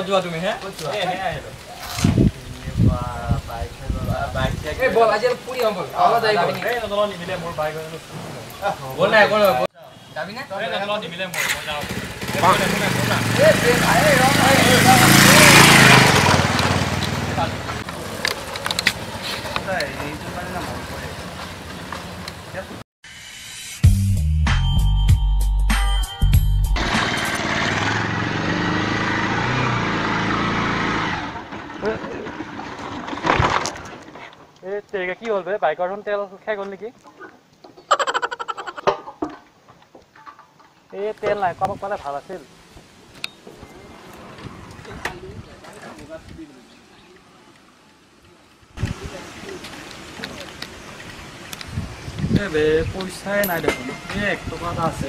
যোৱা তুমি হে এ হে আহিলো বাইক এই বল আজি পুৰি হম বল আলা যাই বল এই নদল নিমিলে মোৰ বাইক বল নাই বল যাবি না এই নদল নিমিলে মই যাও এ ভাই ৰ ভাই এইটো মানে না মন কৰে কি হল বে বাইকৰখন তেল খাই গল নেকি এই তেল নাই কমক পালে ভাল আছিল এ বে পইচাই নাই দেখোন এই 1 টকা এটা আছে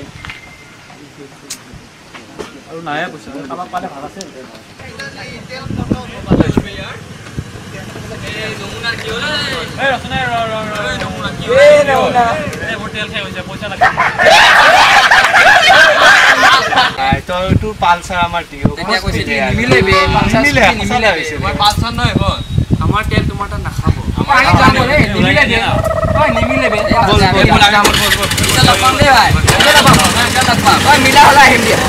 আৰু নাই পইচা কমক পালে ভাল আছিল এই নমুনা কি হল এই ৰচনা ৰ নমুনা কি হল এই নমুনা এই হোটেল খাই হৈছে পইচা লাগে আই তো টু পালসার আমার দিও তেতিয়া কইছে নিমিলে বে পালসার নিমিলে হৈছে মই পালসার নয় হল আমার তেল তোমারটা না খাবো আমার জানো রে নিমিলে দে ওই নিমিলে বে বল চল কম দে ভাই চল ওই মিলা হলা হেম দিয়া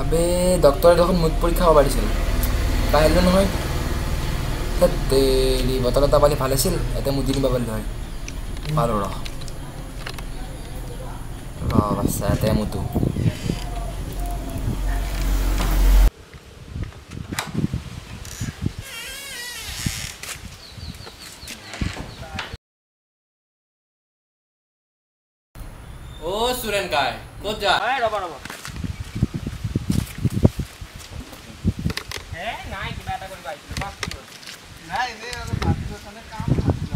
আবে ডক্টরে যখন মুত পরীক্ষা হবাৰিছিল পাইলো নহয় তেৰি বতলটা পালি ভাল আছিল এতে মুদি নিবা পালি হয় ভালো ৰ বাচ্চা এতে মুতু ও সুৰেন কাই কত যা এই ৰবা হে নাই কিবা এটা কৰিব আহিছিল বাস কি হ'ল নাই এনে আৰু মাতিৰ সনে কাম আছিল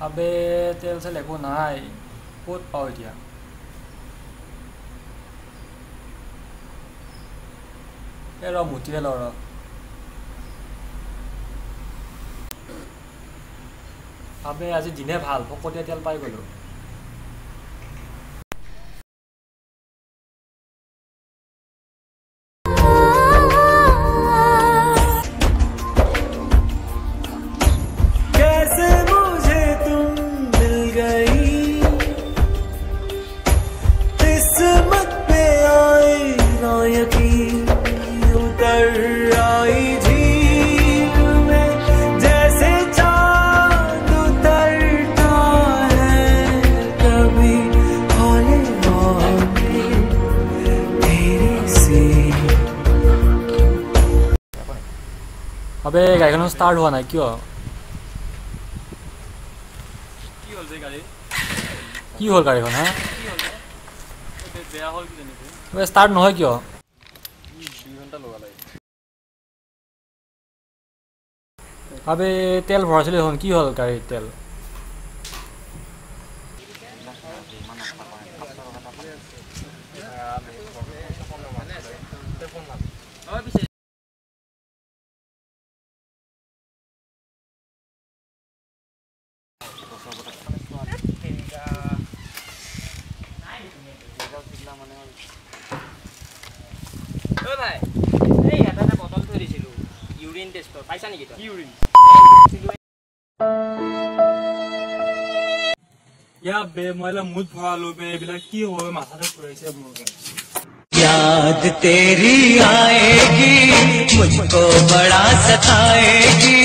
আবে তেল চেল একো নাই ক'ত পাও এতিয়া এ ৰ মুতিয়ে ল ৰ আবে আজি দিনে ভাল ফকতীয়া তেল পাই গলো আবে গাড়ীখন স্টার্ট হোৱা নাই কিয় কি হল বে গাড়ী কি হল গাড়ীখন হা কি হল বে বেয়া হল কি জানি বে স্টার্ট নহয় কিয় 2 ঘন্টা লগালে আবে তেল ভৰাছিলে হন কি হল গাড়ীৰ তেল ও ভাই এই এটা বটল থৈ দিছিলো ইউৰিন টেষ্ট পাইছা নেকি তই ইউৰিন या बे मला मुद भरालो बे बिला की होय माथाতে পড়েছে মুরগে याद तेरी आएगी मुझको बड़ा सताएगी